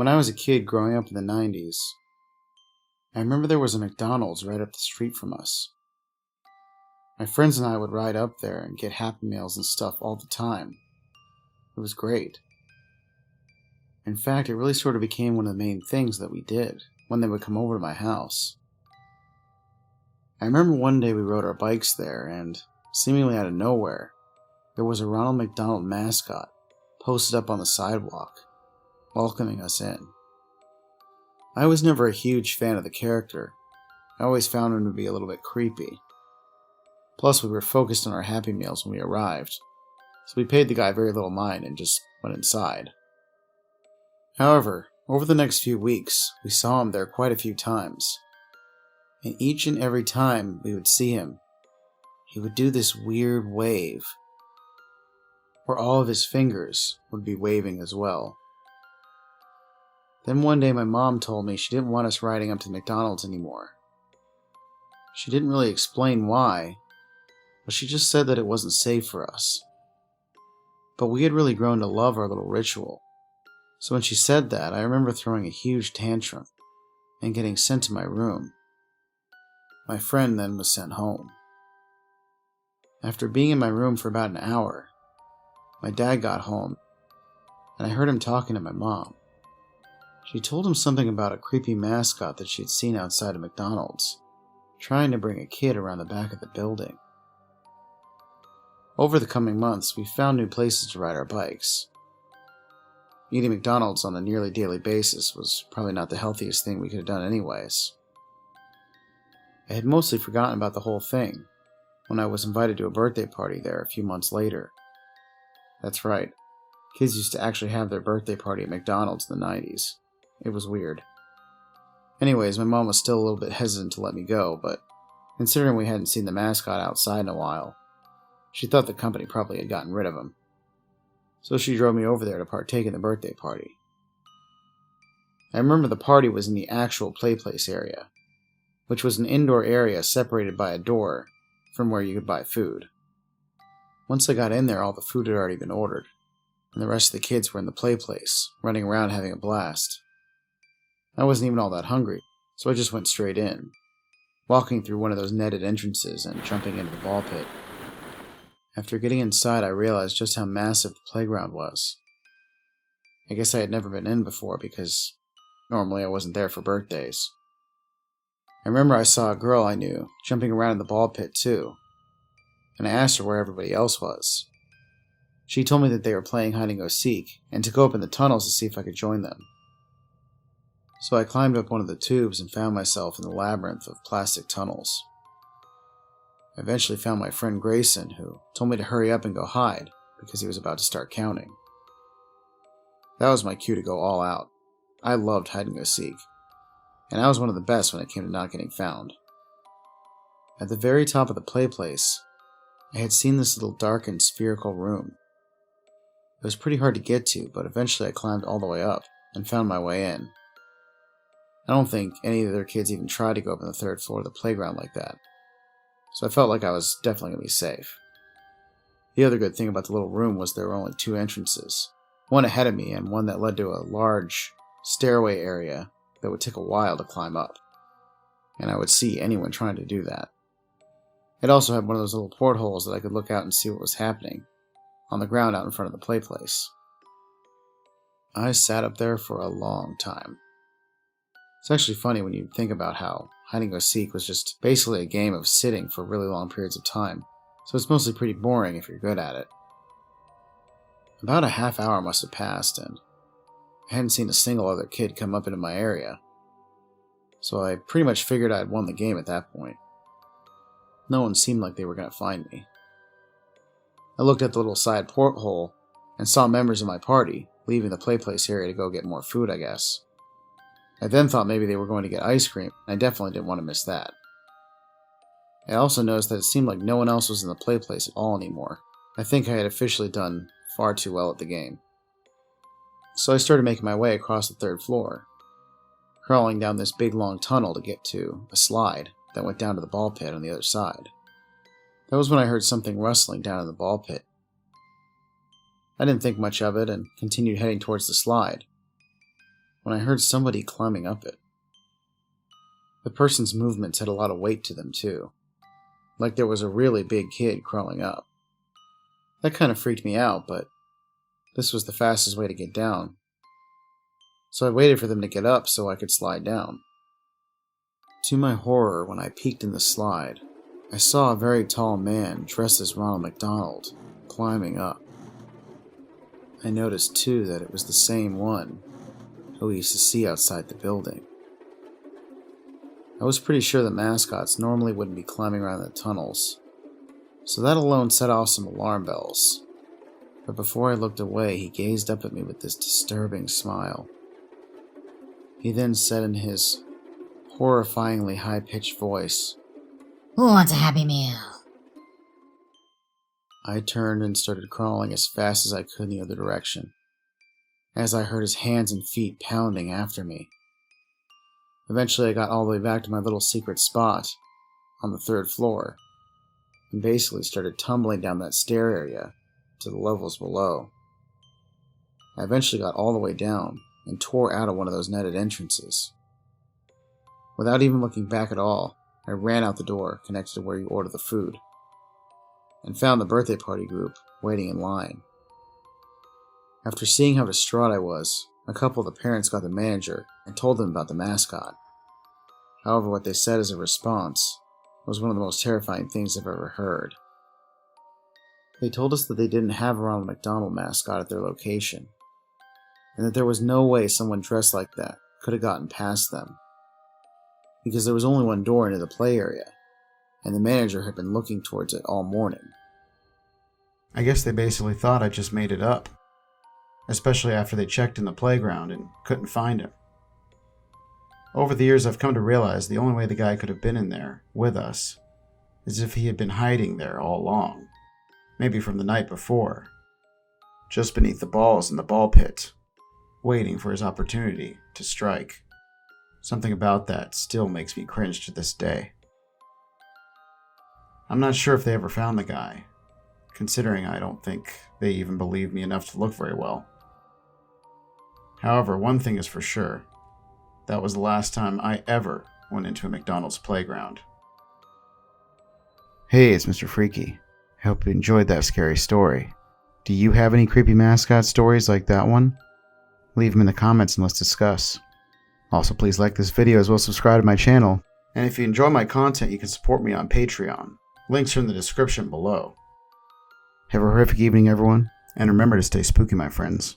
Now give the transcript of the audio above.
When I was a kid growing up in the 90s, I remember there was a McDonald's right up the street from us. My friends and I would ride up there and get Happy Meals and stuff all the time. It was great. In fact, it really sort of became one of the main things that we did when they would come over to my house. I remember one day we rode our bikes there and, seemingly out of nowhere, there was a Ronald McDonald mascot posted up on the sidewalk, welcoming us in. I was never a huge fan of the character. I always found him to be a little bit creepy. Plus, we were focused on our Happy Meals when we arrived, so we paid the guy very little mind and just went inside. However, over the next few weeks, we saw him there quite a few times. And each and every time we would see him, he would do this weird wave, where all of his fingers would be waving as well. Then one day my mom told me she didn't want us riding up to McDonald's anymore. She didn't really explain why, but she just said that it wasn't safe for us. But we had really grown to love our little ritual. So when she said that, I remember throwing a huge tantrum and getting sent to my room. My friend then was sent home. After being in my room for about an hour, my dad got home, and I heard him talking to my mom. She told him something about a creepy mascot that she had seen outside of McDonald's, trying to bring a kid around the back of the building. Over the coming months, we found new places to ride our bikes. Eating McDonald's on a nearly daily basis was probably not the healthiest thing we could have done anyways. I had mostly forgotten about the whole thing when I was invited to a birthday party there a few months later. That's right, kids used to actually have their birthday party at McDonald's in the 90s. It was weird. Anyways, my mom was still a little bit hesitant to let me go, but considering we hadn't seen the mascot outside in a while, she thought the company probably had gotten rid of him. So she drove me over there to partake in the birthday party. I remember the party was in the actual play place area, which was an indoor area separated by a door from where you could buy food. Once I got in there, all the food had already been ordered, and the rest of the kids were in the play place, running around having a blast. I wasn't even all that hungry, so I just went straight in, walking through one of those netted entrances and jumping into the ball pit. After getting inside, I realized just how massive the playground was. I guess I had never been in before because normally I wasn't there for birthdays. I remember I saw a girl I knew jumping around in the ball pit too, and I asked her where everybody else was. She told me that they were playing hide-and-go-seek and to go up in the tunnels to see if I could join them. So I climbed up one of the tubes and found myself in the labyrinth of plastic tunnels. I eventually found my friend Grayson, who told me to hurry up and go hide because he was about to start counting. That was my cue to go all out. I loved hide-and-go-seek, and I was one of the best when it came to not getting found. At the very top of the play place, I had seen this little darkened spherical room. It was pretty hard to get to, but eventually I climbed all the way up and found my way in. I don't think any of the other kids even tried to go up on the third floor of the playground like that, so I felt like I was definitely going to be safe. The other good thing about the little room was there were only two entrances, one ahead of me and one that led to a large stairway area that would take a while to climb up, and I would see anyone trying to do that. It also had one of those little portholes that I could look out and see what was happening on the ground out in front of the play place. I sat up there for a long time. It's actually funny when you think about how hide-and-go-seek was just basically a game of sitting for really long periods of time, so it's mostly pretty boring if you're good at it. About a half hour must have passed, and I hadn't seen a single other kid come up into my area, so I pretty much figured I'd won the game at that point. No one seemed like they were going to find me. I looked at the little side porthole and saw members of my party leaving the play place area to go get more food, I guess. I then thought maybe they were going to get ice cream, and I definitely didn't want to miss that. I also noticed that it seemed like no one else was in the play place at all anymore. I think I had officially done far too well at the game. So I started making my way across the third floor, crawling down this big long tunnel to get to a slide that went down to the ball pit on the other side. That was when I heard something rustling down in the ball pit. I didn't think much of it and continued heading towards the slide. when I heard somebody climbing up it. The person's movements had a lot of weight to them, too, like there was a really big kid crawling up. That kind of freaked me out, but this was the fastest way to get down. So I waited for them to get up so I could slide down. To my horror, when I peeked in the slide, I saw a very tall man dressed as Ronald McDonald climbing up. I noticed, too, that it was the same one who we used to see outside the building. I was pretty sure that mascots normally wouldn't be climbing around the tunnels, so that alone set off some alarm bells. But before I looked away, he gazed up at me with this disturbing smile. He then said in his horrifyingly high-pitched voice, "Who wants a Happy Meal?" I turned and started crawling as fast as I could in the other direction, as I heard his hands and feet pounding after me. Eventually I got all the way back to my little secret spot on the 3rd floor, and basically started tumbling down that stair area to the levels below. I eventually got all the way down and tore out of one of those netted entrances. Without even looking back at all, I ran out the door connected to where you order the food, and found the birthday party group waiting in line. After seeing how distraught I was, a couple of the parents got the manager and told them about the mascot. However, what they said as a response was one of the most terrifying things I've ever heard. They told us that they didn't have a Ronald McDonald mascot at their location, and that there was no way someone dressed like that could have gotten past them, because there was only one door into the play area, and the manager had been looking towards it all morning. I guess they basically thought I just made it up, especially after they checked in the playground and couldn't find him. Over the years, I've come to realize the only way the guy could have been in there with us is if he had been hiding there all along, maybe from the night before, just beneath the balls in the ball pit, waiting for his opportunity to strike. Something about that still makes me cringe to this day. I'm not sure if they ever found the guy, considering I don't think they even believed me enough to look very well. However, one thing is for sure, that was the last time I ever went into a McDonald's playground. Hey, it's Mr. Freaky. I hope you enjoyed that scary story. Do you have any creepy mascot stories like that one? Leave them in the comments and let's discuss. Also, please like this video as well as subscribe to my channel. And if you enjoy my content, you can support me on Patreon. Links are in the description below. Have a horrific evening, everyone. And remember to stay spooky, my friends.